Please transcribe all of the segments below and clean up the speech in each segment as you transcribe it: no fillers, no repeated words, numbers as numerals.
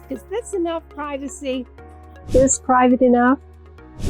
Is this enough privacy? Is this private enough?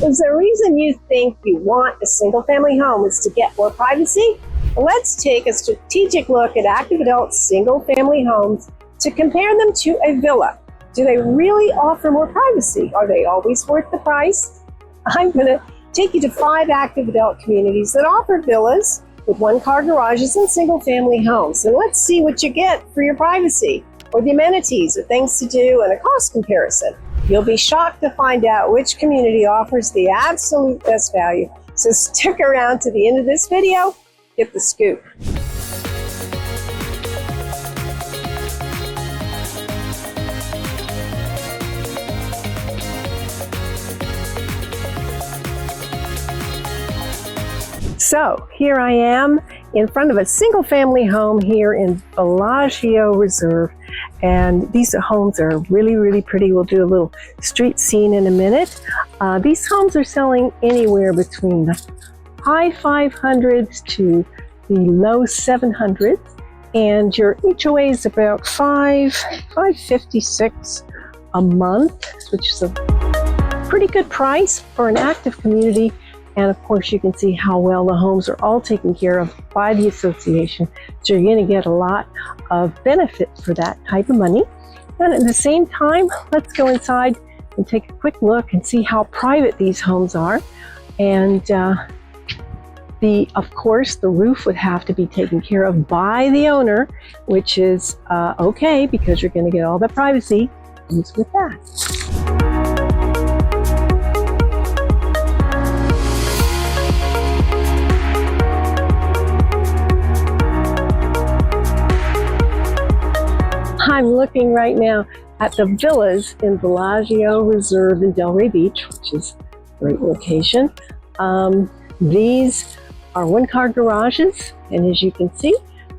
Is the reason you think you want a single-family home is to get more privacy? Well, let's take a strategic look at active adult single-family homes to compare them to a villa. Do they really offer more privacy? Are they always worth the price? I'm going to take you to 5 active adult communities that offer villas with one-car garages and single-family homes. And let's see what you get for your privacy, or the amenities, or things to do, and a cost comparison. You'll be shocked to find out which community offers the absolute best value. So stick around to the end of this video, get the scoop. So here I am in front of a single family home here in Villaggio Reserve. And these homes are really, really pretty. We'll do a little street scene in a minute. These homes are selling anywhere between the high 500s to the low 700s. And your HOA is about $556 a month, which is a pretty good price for an active community. And of course, you can see how well the homes are all taken care of by the association. So you're going to get a lot of benefit for that type of money. And at the same time, let's go inside and take a quick look and see how private these homes are. And of course, the roof would have to be taken care of by the owner, which is okay, because you're going to get all the privacy comes with that. I'm looking right now at the villas in Villaggio Reserve in Delray Beach, which is a great location. These are one-car garages, and as you can see,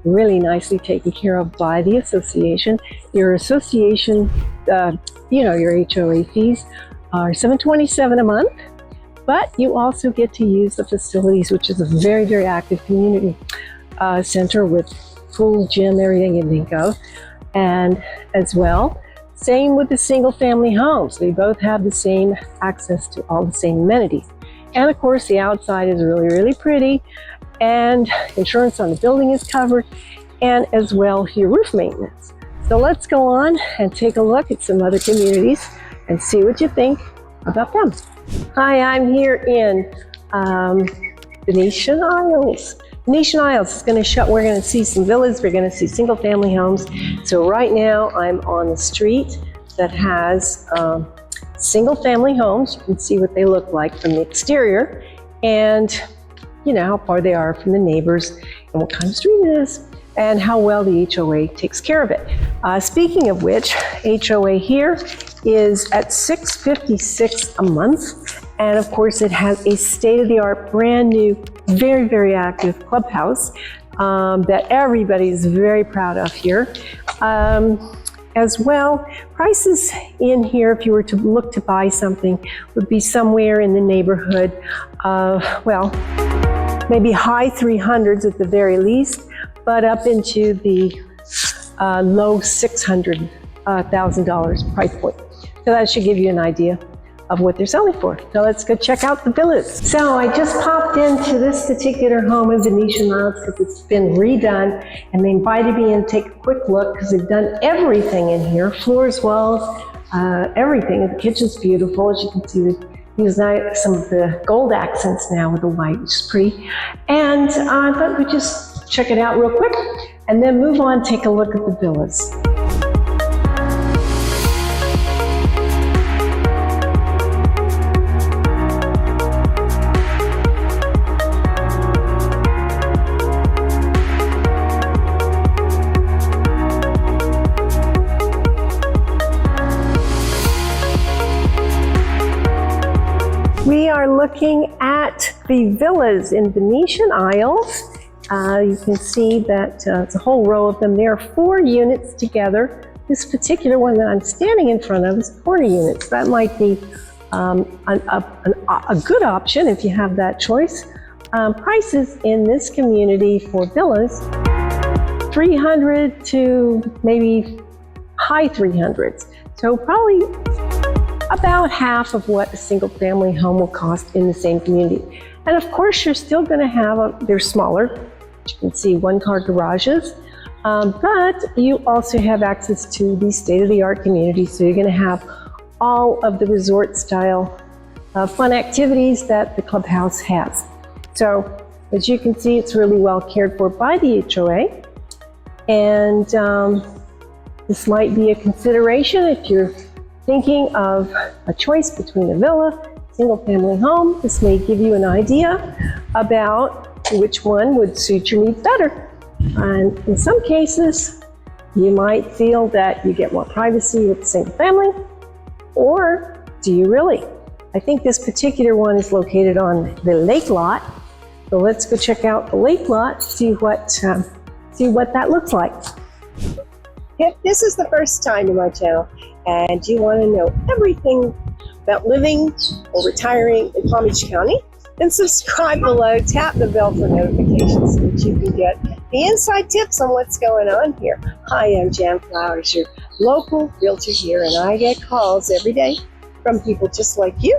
really nicely taken care of by the association. Your association, your HOA fees are $727 a month, but you also get to use the facilities, which is a very, very active community center with full gym, everything you think of. And as well, same with the single family homes. They both have the same access to all the same amenities. And of course, the outside is really, really pretty, and insurance on the building is covered, and as well your roof maintenance. So let's go on and take a look at some other communities and see what you think about them. Hi, I'm here in Venetian Isles. Venetian Isles is going to show. We're going to see some villas. We're going to see single family homes. So right now I'm on the street that has single family homes. You can see what they look like from the exterior, and you know how far they are from the neighbors, and what kind of street it is, and how well the HOA takes care of it. Speaking of which, HOA here is at $656 a month. And of course, it has a state-of-the-art, brand new, very, very active clubhouse that everybody's very proud of here. As well, prices in here, if you were to look to buy something, would be somewhere in the neighborhood of, well, maybe high 300s at the very least, but up into the low $600,000 price point. So that should give you an idea of what they're selling for. So let's go check out the villas. So I just popped into this particular home in Venetian Isles because it's been redone, and they invited me in to take a quick look because they've done everything in here, floors, walls, everything. The kitchen's beautiful. As you can see, they've used some of the gold accents now with the white, which is pretty. And I thought we'd just check it out real quick and then move on, take a look at the villas. We are looking at the villas in Venetian Isles. You can see that it's a whole row of them. There are 4 units together. This particular one that I'm standing in front of is 40 units. That might be a good option if you have that choice. Prices in this community for villas, $300 to maybe high 300s. So probably about half of what a single family home will cost in the same community. And of course, you're still going to have, they're smaller. You can see one-car garages, but you also have access to these state-of-the-art communities. So you're going to have all of the resort-style fun activities that the clubhouse has. So as you can see, it's really well cared for by the HOA. And this might be a consideration if you're thinking of a choice between a villa, single-family home. This may give you an idea about which one would suit your needs better. And in some cases, you might feel that you get more privacy with a single family, or do you really? I think this particular one is located on the lake lot. So let's go check out the lake lot, see what that looks like. If this is the first time to my channel and you want to know everything about living or retiring in Palm Beach County, then subscribe below, tap the bell for notifications so that you can get the inside tips on what's going on here. Hi, I'm Jan Flowers, your local realtor here, and I get calls every day from people just like you.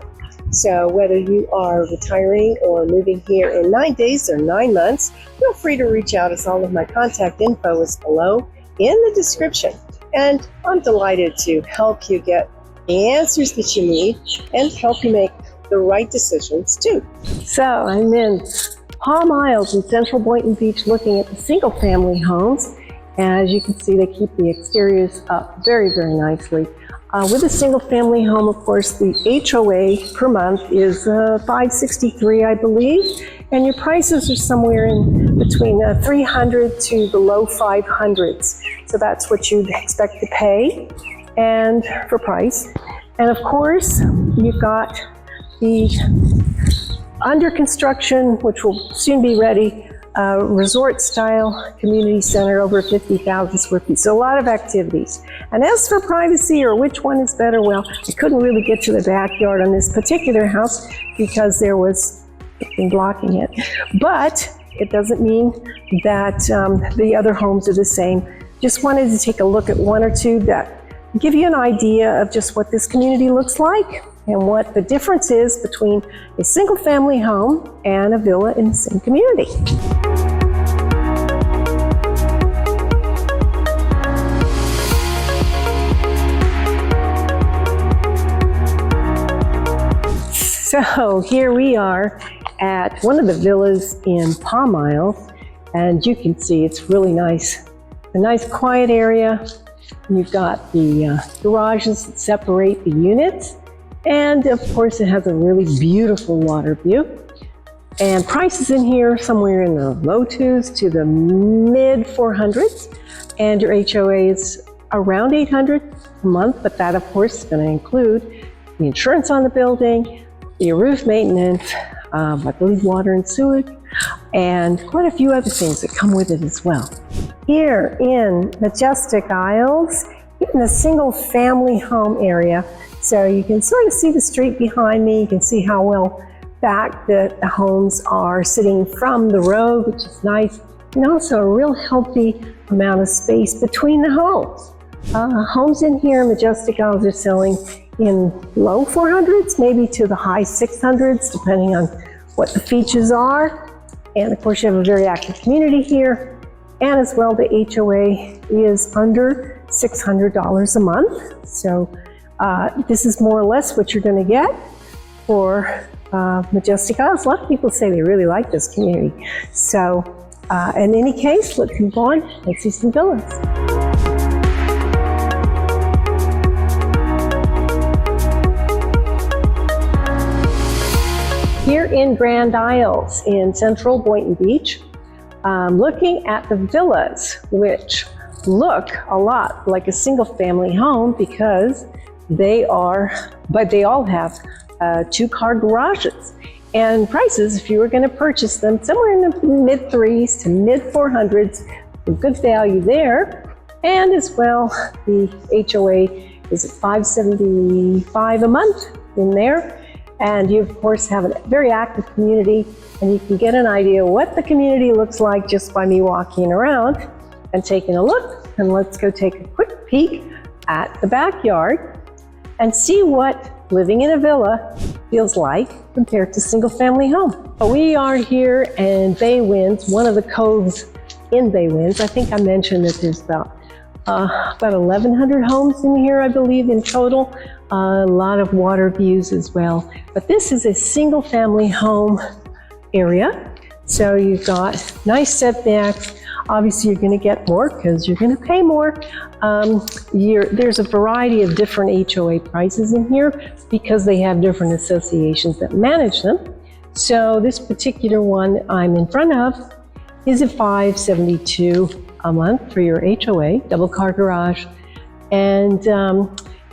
So whether you are retiring or moving here in 9 days or 9 months, feel free to reach out, as all of my contact info is below in the description. And I'm delighted to help you get the answers that you need and help you make the right decisions too. So I'm in Palm Isles in central Boynton Beach looking at the single family homes. And as you can see, they keep the exteriors up very, very nicely. With a single family home, of course, the HOA per month is $563, I believe. And your prices are somewhere in between $300 to the low 500s. So that's what you'd expect to pay and for price. And of course, you've got the under construction, which will soon be ready, resort-style community center, over 50,000 square feet. So a lot of activities. And as for privacy, or which one is better, well, I couldn't really get to the backyard on this particular house because there was something blocking it. But it doesn't mean that the other homes are the same. Just wanted to take a look at one or two that give you an idea of just what this community looks like and what the difference is between a single family home and a villa in the same community. So here we are at one of the villas in Palm Isles, and you can see it's really nice. A nice quiet area. You've got the garages that separate the units. And of course, it has a really beautiful water view. And prices in here somewhere in the low 2s to the mid 400s. And your HOA is around $800 a month, but that of course is going to include the insurance on the building, your roof maintenance, I believe water and sewage, and quite a few other things that come with it as well. Here in Majestic Isles, in the single family home area, so you can sort of see the street behind me. You can see how well back the homes are sitting from the road, which is nice, and also a real healthy amount of space between the homes. Homes in here, Majestic Isles, are selling in low 400s, maybe to the high 600s, depending on what the features are. And of course, you have a very active community here. And as well, the HOA is under $600 a month. So this is more or less what you're going to get for Majestic Isles. A lot of people say they really like this community. So in any case, let's move on and see some villas. Here in Grand Isles in central Boynton Beach, looking at the villas, which look a lot like a single family home because they are, but they all have 2-car garages. And prices, if you were going to purchase them, somewhere in the mid 3s to mid 400s, a good value there. And as well, the HOA is at $575 a month in there. And you, of course, have a very active community, and you can get an idea what the community looks like just by me walking around and taking a look. And let's go take a quick peek at the backyard and see what living in a villa feels like compared to single-family home. We are here in Baywinds, one of the coves in Baywinds. I think I mentioned that there's about 1,100 homes in here, I believe, in total. A lot of water views as well. But this is a single-family home area. So you've got nice setbacks. Obviously, you're going to get more because you're going to pay more. There's a variety of different HOA prices in here because they have different associations that manage them. So this particular one I'm in front of is a $572 a month for your HOA, double car garage. And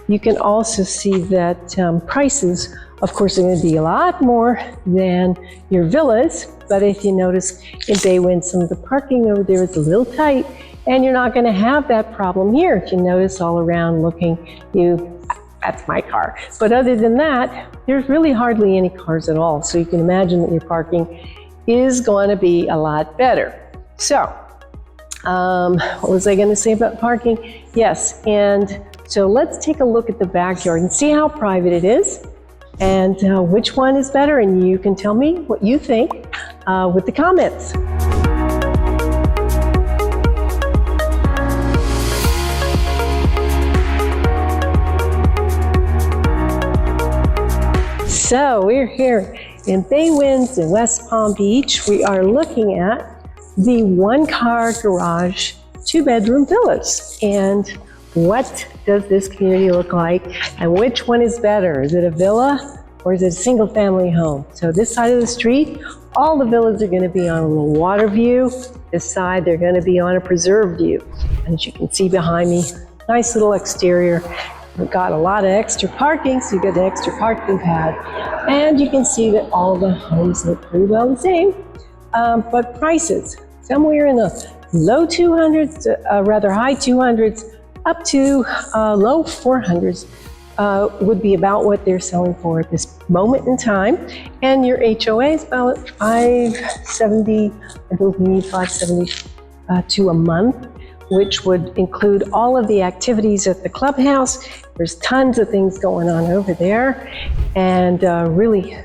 you can also see that prices, of course, are going to be a lot more than your villas. But if you notice in Baywinds, some of the parking over there is a little tight, and you're not going to have that problem here. If you notice all around looking, that's my car. But other than that, there's really hardly any cars at all. So you can imagine that your parking is going to be a lot better. So, what was I going to say about parking? Yes, and so let's take a look at the backyard and see how private it is and which one is better, and you can tell me what you think with the comments. So we're here in Baywinds in West Palm Beach. We are looking at the one-car garage, two-bedroom villas. And what does this community look like? And which one is better? Is it a villa or is it a single-family home? So this side of the street, all the villas are going to be on a little water view. This side, they're going to be on a preserve view. And as you can see behind me, nice little exterior. We've got a lot of extra parking, so you get an extra parking pad. And you can see that all the homes look pretty well the same. But prices, somewhere in the low 200s, rather high 200s, up to low 400s would be about what they're selling for at this moment in time. And your HOA is about $570, I believe $572 a month, which would include all of the activities at the clubhouse. There's tons of things going on over there, and really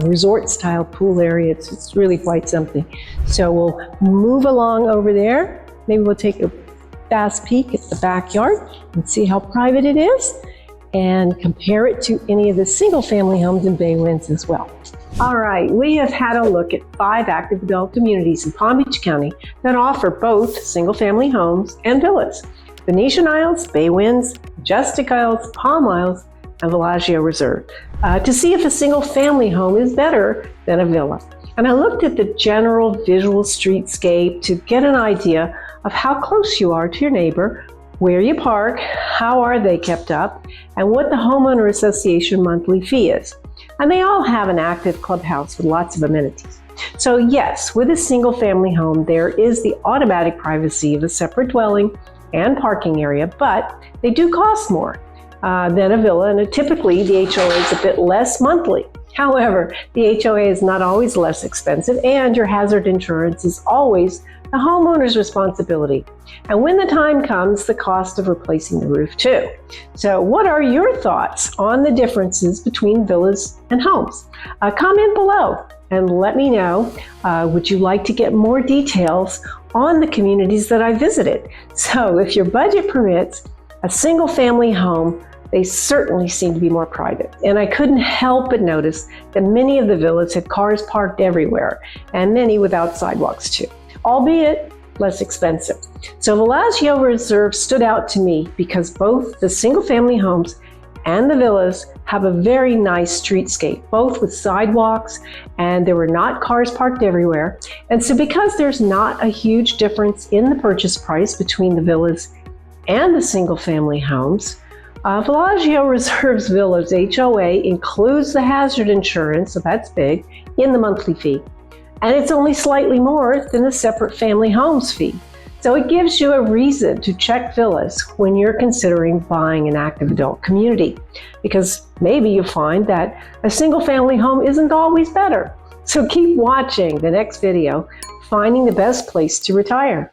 resort-style pool area. It's really quite something. So we'll move along over there. Maybe we'll take a fast peek at the backyard and see how private it is, and compare it to any of the single-family homes in Baywinds as well. All right, we have had a look at 5 active adult communities in Palm Beach County that offer both single-family homes and villas: Venetian Isles, Baywinds, Majestic Isles, Palm Isles, and Villaggio Reserve, to see if a single-family home is better than a villa. And I looked at the general visual streetscape to get an idea of how close you are to your neighbor, where you park, how are they kept up, and what the homeowner association monthly fee is. And they all have an active clubhouse with lots of amenities. So yes, with a single family home, there is the automatic privacy of a separate dwelling and parking area, but they do cost more than a villa, and typically the HOA is a bit less monthly. However, the HOA is not always less expensive, and your hazard insurance is always the homeowner's responsibility. And when the time comes, the cost of replacing the roof too. So what are your thoughts on the differences between villas and homes? Comment below and let me know, would you like to get more details on the communities that I visited? So if your budget permits, a single family home, they certainly seem to be more private. And I couldn't help but notice that many of the villas had cars parked everywhere, and many without sidewalks too, albeit less expensive. So Villaggio Reserve stood out to me because both the single family homes and the villas have a very nice streetscape, both with sidewalks, and there were not cars parked everywhere. And so because there's not a huge difference in the purchase price between the villas and the single family homes, Villaggio Reserve's villas HOA includes the hazard insurance, so that's big, in the monthly fee. And it's only slightly more than the separate family homes fee. So it gives you a reason to check villas when you're considering buying an active adult community, because maybe you find that a single family home isn't always better. So keep watching the next video, Finding the Best Place to Retire.